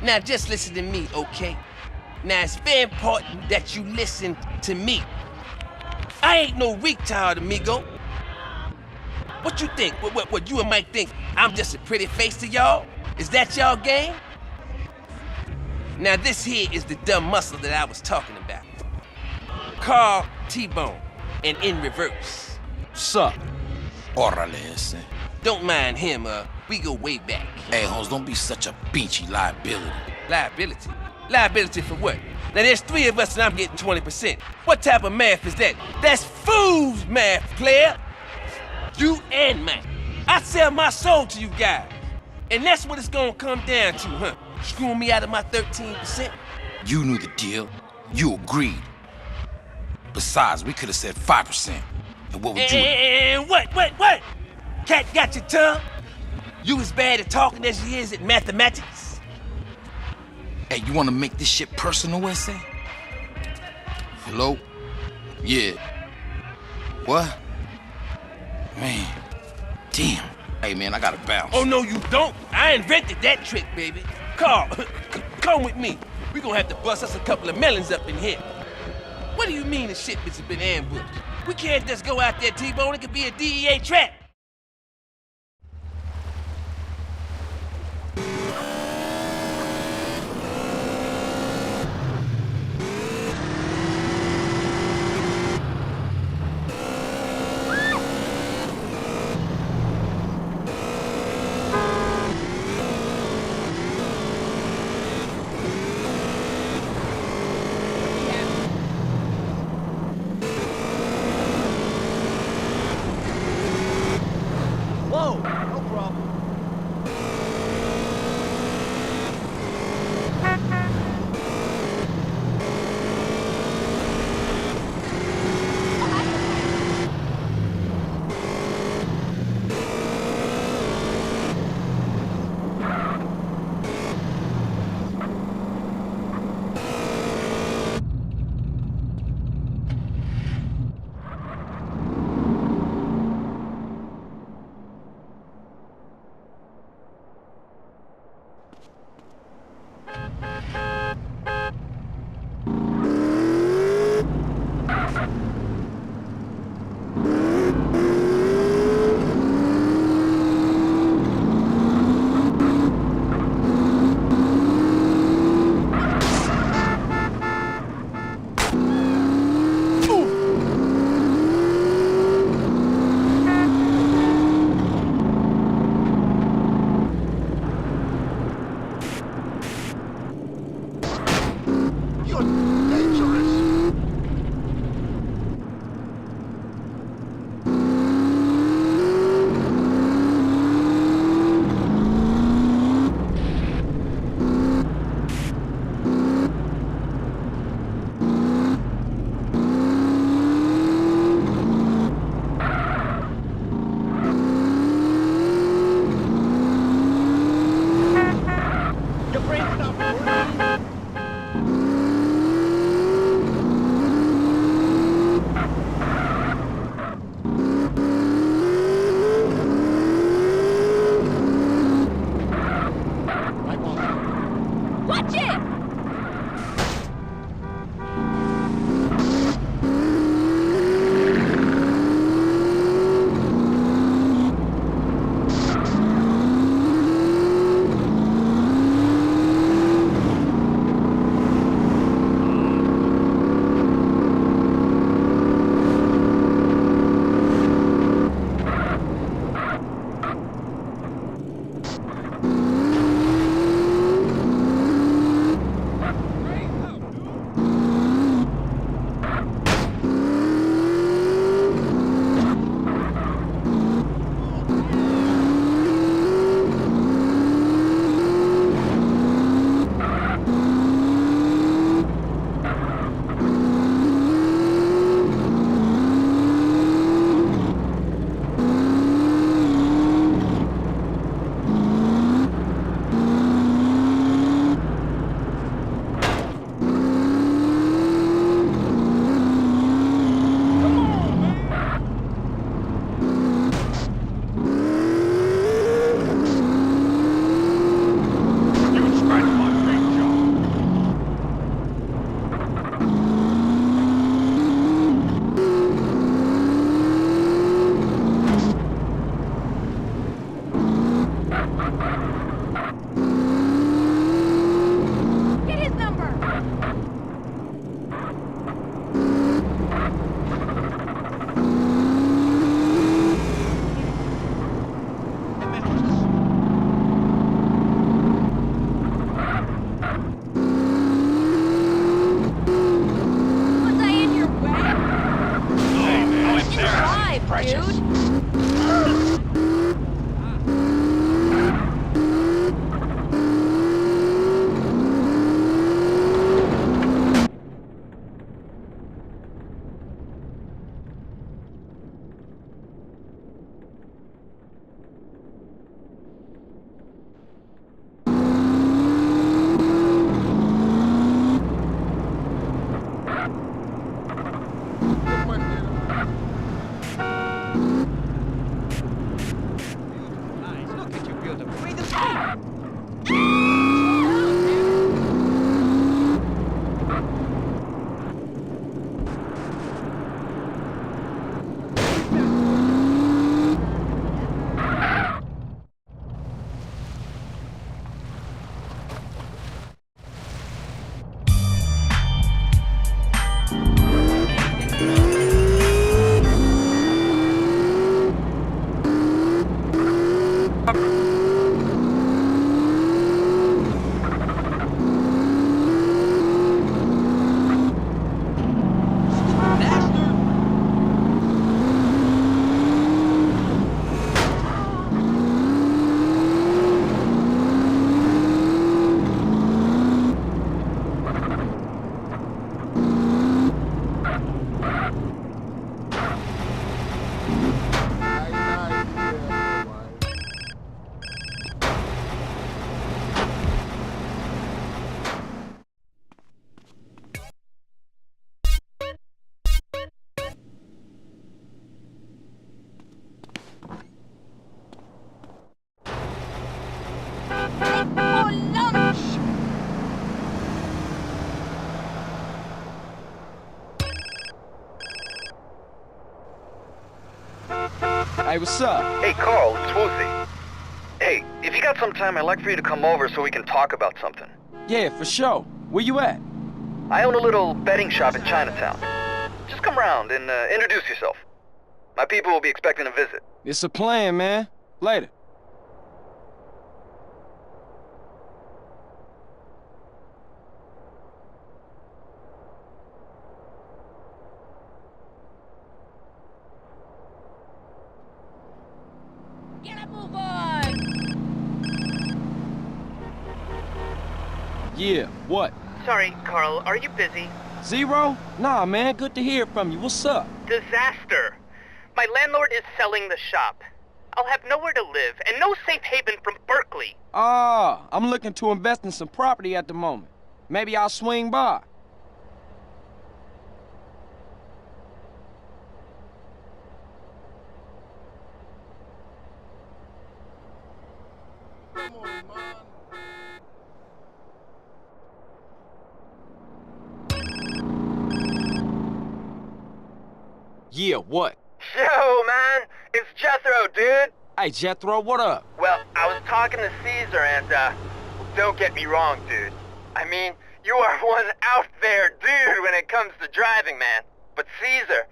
Now just listen to me, okay? Now it's very important that you listen to me. I ain't no retard, amigo. What you think? What you and Mike think? I'm just a pretty face to y'all? Is that y'all game? Now this here is the dumb muscle that I was talking about. Carl T-Bone, and in reverse. Sup? Órale ese. Don't mind him, we go way back. Hey, Holmes, don't be such a beachy liability. Liability? Liability for what? Now there's 3 of us and I'm getting 20%. What type of math is that? That's fool's math, player. You and Mike. I sell my soul to you guys. And that's what it's gonna come down to, huh? Screwing me out of my 13%? You knew the deal. You agreed. Besides, we could have said 5%. And what would you... And what? Cat got your tongue? You as bad at talking as you is at mathematics? Hey, you want to make this shit personal, essay? Hello? Yeah. What? Man. Damn. Hey, man, I gotta bounce. Oh, no, you don't. I invented that trick, baby. Carl, come with me. We gonna have to bust us a couple of melons up in here. What do you mean the shipments have been ambushed? We can't just go out there, T-Bone. It could be a DEA trap. good. Read the screen. Hey, what's up? Hey, Carl, it's Woozy. Hey, if you got some time, I'd like for you to come over so we can talk about something. Yeah, for sure. Where you at? I own a little betting shop in Chinatown. Just come around and introduce yourself. My people will be expecting a visit. It's a plan, man. Later. Get a move on! Yeah, what? Sorry, Carl, are you busy? Zero? Nah, man, good to hear from you. What's up? Disaster! My landlord is selling the shop. I'll have nowhere to live and no safe haven from Berkeley. Ah, I'm looking to invest in some property at the moment. Maybe I'll swing by. Yeah, what? Yo, man, it's Jethro, dude. Hey, Jethro, what up? Well, I was talking to Caesar and, don't get me wrong, dude. I mean, you are one out there dude when it comes to driving, man. But Caesar,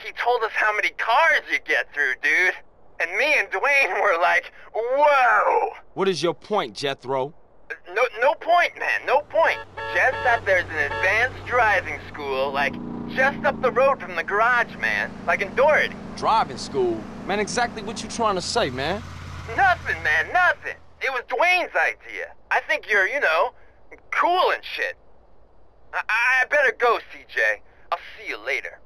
he told us how many cars you get through, dude. And me and Dwayne were like, whoa! What is your point, Jethro? No point, man, no point. Just that there's an advanced driving school, like, just up the road from the garage, man. Like in Doherty. Driving school? Man, exactly what you trying to say, man? Nothing, man, nothing. It was Dwayne's idea. I think you're, you know, cool and shit. I better go, CJ. I'll see you later.